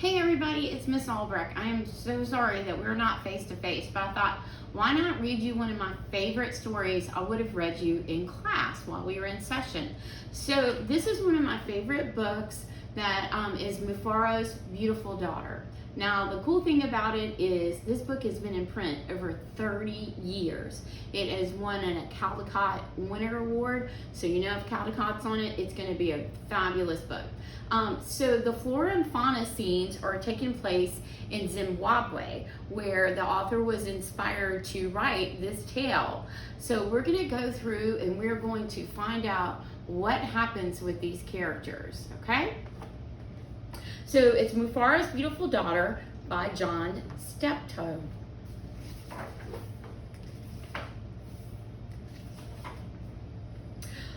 Hey everybody, it's Miss Albrecht. I am so sorry that we're not face to face, but I thought, why not read you one of my favorite stories I would have read you in class while we were in session. So this is one of my favorite books that is Mufaro's Beautiful Daughter. Now, the cool thing about it is this book has been in print over 30 years. It has won a Caldecott Winter Award, so you know if Caldecott's on it, it's going to be a fabulous book. So the flora and fauna scenes are taking place in Zimbabwe, where the author was inspired to write this tale. So we're going to go through and we're going to find out what happens with these characters, okay? So it's Mufaro's Beautiful Daughter by John Steptoe.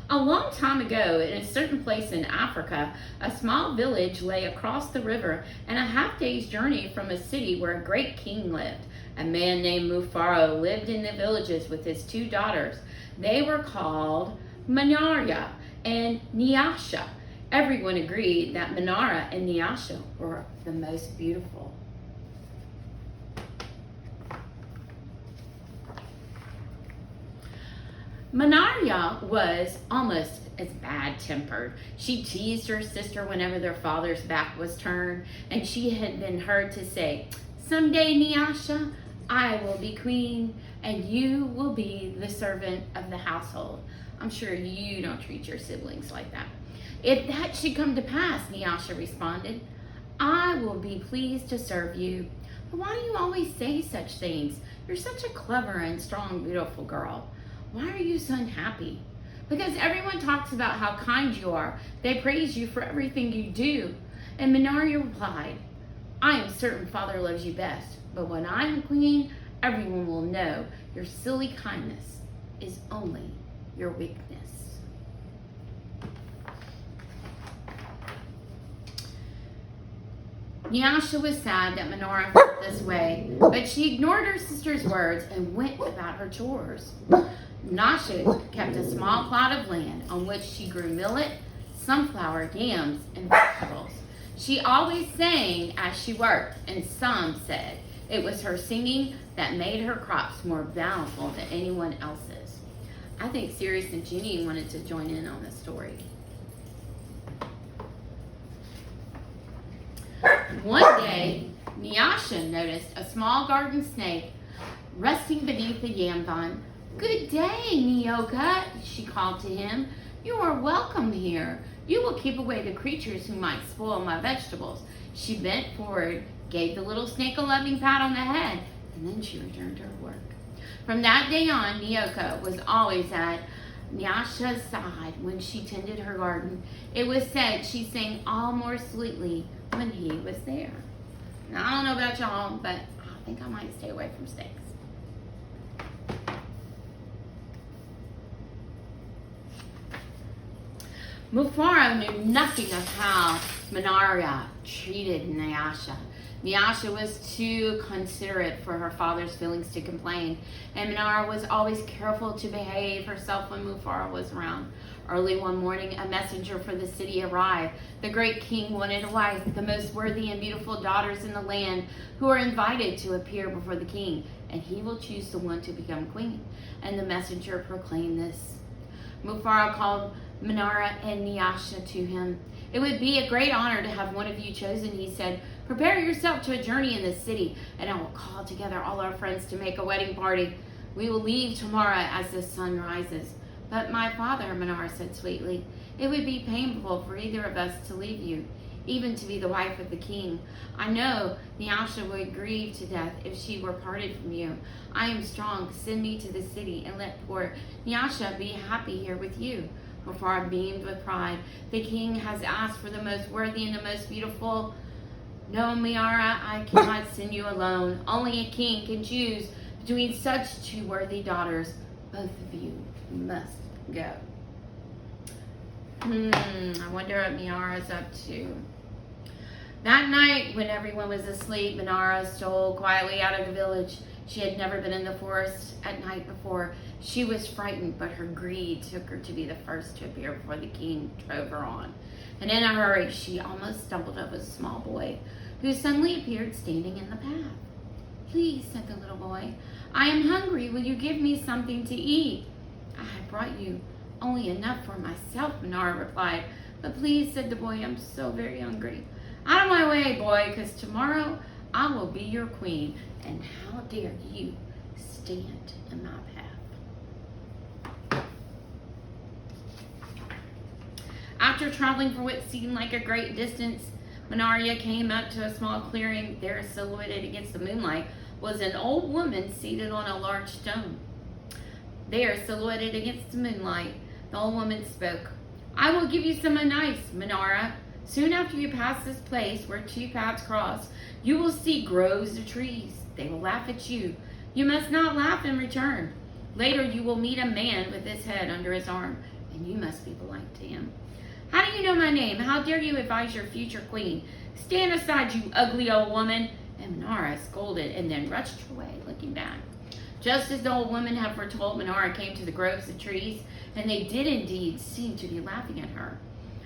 A long time ago, in a certain place in Africa, a small village lay across the river and a half-day's journey from a city where a great king lived. A man named Mufaro lived in the villages with his two daughters. They were called Manara and Nyasha. Everyone agreed that Manara and Nyasha were the most beautiful. Manara was almost as bad-tempered. She teased her sister whenever their father's back was turned, and she had been heard to say, "Someday, Nyasha, I will be queen, and you will be the servant of the household." I'm sure you don't treat your siblings like that. "If that should come to pass," Nyasha responded, "I will be pleased to serve you. But why do you always say such things? You're such a clever and strong, beautiful girl. Why are you so unhappy?" "Because everyone talks about how kind you are. They praise you for everything you do." And Manara replied, "I am certain Father loves you best, but when I am queen, everyone will know your silly kindness is only your weakness." Nyasha was sad that Manara felt this way, but she ignored her sister's words and went about her chores. Nyasha kept a small plot of land on which she grew millet, sunflower, yams, and vegetables. She always sang as she worked, and some said it was her singing that made her crops more bountiful than anyone else's. I think Sirius and Ginny wanted to join in on this story. One day, Nyasha noticed a small garden snake resting beneath the yam vine. "Good day, Nyoka," she called to him. "You are welcome here. You will keep away the creatures who might spoil my vegetables." She bent forward, gave the little snake a loving pat on the head, and then she returned to her work. From that day on, Nyoka was always at Nyasha's side when she tended her garden. It was said she sang all more sweetly when he was there. Now, I don't know about y'all, but I think I might stay away from snakes. Mufaro knew nothing of how Manara treated Nyasha. Nyasha was too considerate for her father's feelings to complain, and Manara was always careful to behave herself when Mufaro was around. Early one morning, a messenger for the city arrived. The great king wanted a wife, the most worthy and beautiful daughters in the land, who are invited to appear before the king, and he will choose the one to become queen. And the messenger proclaimed this. Mufaro called Manara and Nyasha to him. "It would be a great honor to have one of you chosen," he said. "Prepare yourself to a journey in the city, and I will call together all our friends to make a wedding party. We will leave tomorrow as the sun rises." "But my father," Manara said sweetly, "it would be painful for either of us to leave you, even to be the wife of the king. I know Nyasha would grieve to death if she were parted from you. I am strong. Send me to the city and let poor Nyasha be happy here with you." Mufaro beamed with pride. "The king has asked for the most worthy and the most beautiful. No, Manara, I cannot send you alone. Only a king can choose between such two worthy daughters. Both of you must go." I wonder what Manara's up to. That night, when everyone was asleep, Manara stole quietly out of the village. She had never been in the forest at night before. She was frightened, but her greed took her to be the first to appear before the king drove her on. And in a hurry, she almost stumbled over a small boy who suddenly appeared standing in the path. "Please," said the little boy, "I am hungry. Will you give me something to eat?" "I have brought you only enough for myself," Minara replied. "But please," said the boy, "I'm so very hungry." "Out of my way, boy, because tomorrow I will be your queen, and how dare you stand in my path?" After traveling for what seemed like a great distance, Minara came up to a small clearing. There, silhouetted against the moonlight, was an old woman seated on a large stone. There, silhouetted against the moonlight, the old woman spoke. "I will give you some advice, Minara. Soon after you pass this place where two paths cross, you will see groves of trees. They will laugh at you. You must not laugh in return. Later you will meet a man with his head under his arm, and you must be polite to him. How do you know my name? How dare you advise your future queen? Stand aside, you ugly old woman." And Minara scolded and then rushed away, looking back. Just as the old woman had foretold, Minara came to the groves of trees, and they did indeed seem to be laughing at her.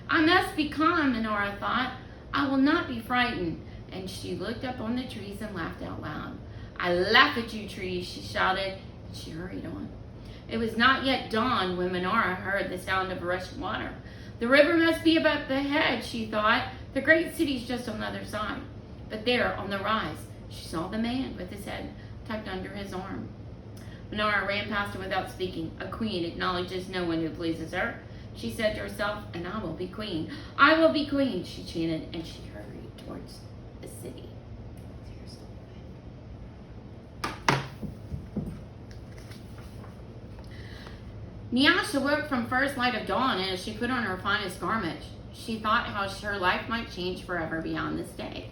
"I must be calm," Minara thought. "I will not be frightened." And she looked up on the trees and laughed out loud. "I laugh at you, trees," she shouted, and she hurried on. It was not yet dawn when Minara heard the sound of rushing water. The river must be above the head, she thought. The great city's just on the other side. But there, on the rise, she saw the man with his head tucked under his arm. Minara ran past him without speaking. A queen acknowledges no one who pleases her, she said to herself, and I will be queen. I will be queen, she chanted, and she hurried towards the city. Nyasha woke from first light of dawn, and as she put on her finest garment, she thought how her life might change forever beyond this day.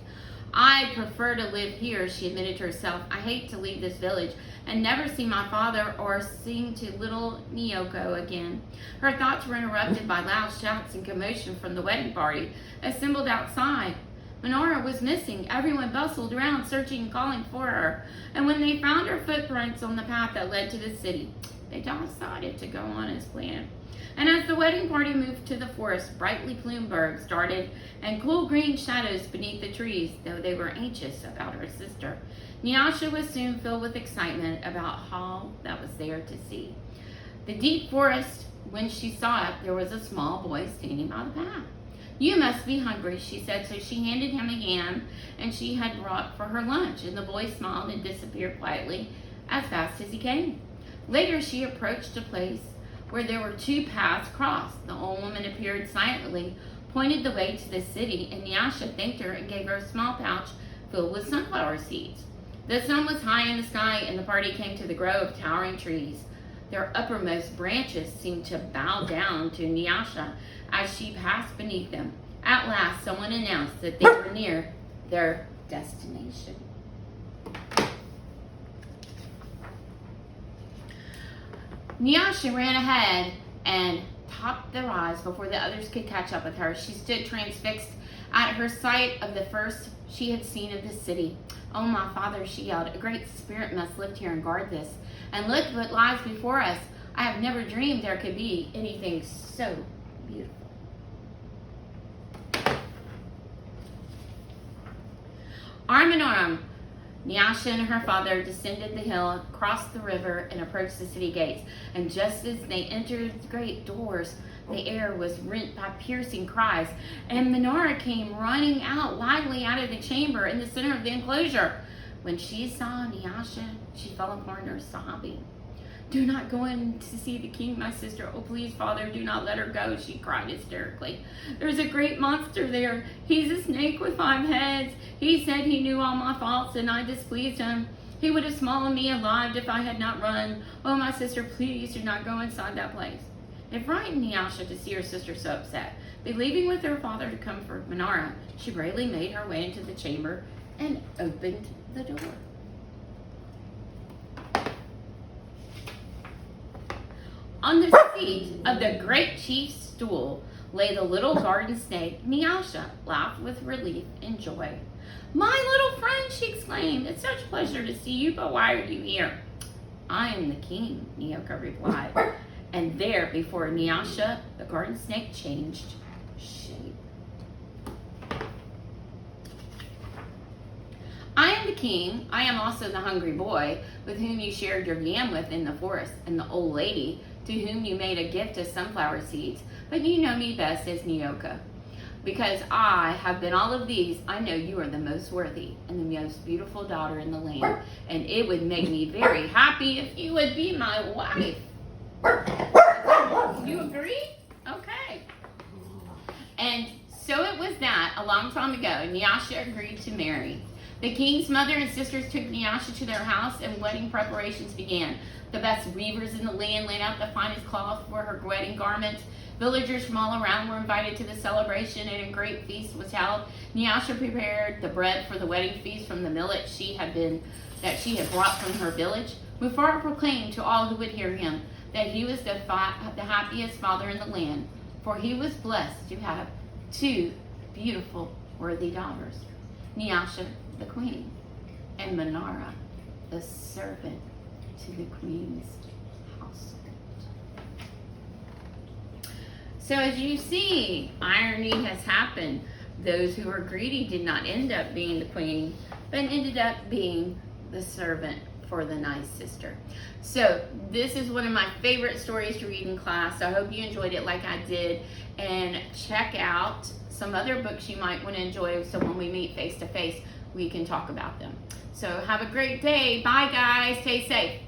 "I prefer to live here," she admitted to herself. "I hate to leave this village and never see my father or sing to little Nyoko again." Her thoughts were interrupted by loud shouts and commotion from the wedding party assembled outside. Minara was missing. Everyone bustled around, searching and calling for her. And when they found her footprints on the path that led to the city, they decided to go on as planned. And as the wedding party moved to the forest, brightly plumed birds darted and cool green shadows beneath the trees, though they were anxious about her sister. Nyasha was soon filled with excitement about all that was there to see. The deep forest, when she saw it, there was a small boy standing by the path. "You must be hungry," she said, so she handed him a yam and she had brought for her lunch, and the boy smiled and disappeared quietly as fast as he came. Later she approached a place where there were two paths crossed. The old woman appeared silently, pointed the way to the city, and Nyasha thanked her and gave her a small pouch filled with sunflower seeds. The sun was high in the sky, and the party came to the grove of towering trees. Their uppermost branches seemed to bow down to Nyasha as she passed beneath them. At last, someone announced that they were near their destination. Nyasha ran ahead and topped the rise before the others could catch up with her. She stood transfixed at her sight of the first she had seen of the city. "Oh, my father," she yelled, "a great spirit must live here and guard this. And look what lies before us. I have never dreamed there could be anything so beautiful." Arm in arm, Nyasha and her father descended the hill, crossed the river, and approached the city gates. And just as they entered the great doors, the air was rent by piercing cries, and Minara came running out wildly out of the chamber in the center of the enclosure. When she saw Nyasha, she fell upon her, sobbing. "Do not go in to see the king, my sister. Oh, please, father, do not let her go," she cried hysterically. "There's a great monster there. He's a snake with 5 heads. He said he knew all my faults and I displeased him. He would have swallowed me alive if I had not run. Oh, my sister, please do not go inside that place." It frightened Nyasha to see her sister so upset. But leaving with her father to comfort Minara, she bravely made her way into the chamber and opened the door. On the seat of the great chief's stool lay the little garden snake. Nyasha laughed with relief and joy. "My little friend," she exclaimed, "it's such a pleasure to see you, but why are you here?" "I am the king," Nyoko replied. And there, before Nyasha, the garden snake changed shape. king, I am also the hungry boy with whom you shared your yam with in the forest, and the old lady to whom you made a gift of sunflower seeds. But you know me best as Nyoka. Because I have been all of these, I know you are the most worthy and the most beautiful daughter in the land. And it would make me very happy if you would be my wife. You agree? Okay. And so it was that, a long time ago, Nyasha agreed to marry. The king's mother and sisters took Nyasha to their house, and wedding preparations began. The best weavers in the land laid out the finest cloth for her wedding garment. Villagers from all around were invited to the celebration, and a great feast was held. Nyasha prepared the bread for the wedding feast from the millet that she had brought from her village. Mufaro proclaimed to all who would hear him that he was the happiest father in the land, for he was blessed to have two beautiful, worthy daughters, Nyasha, the queen, and Manara, the servant to the queen's household. So as you see, irony has happened. Those who were greedy did not end up being the queen, but ended up being the servant for the nice sister. So this is one of my favorite stories to read in class. I hope you enjoyed it like I did. And check out some other books you might want to enjoy, so when we meet face to face, we can talk about them. So have a great day. Bye guys. Stay safe.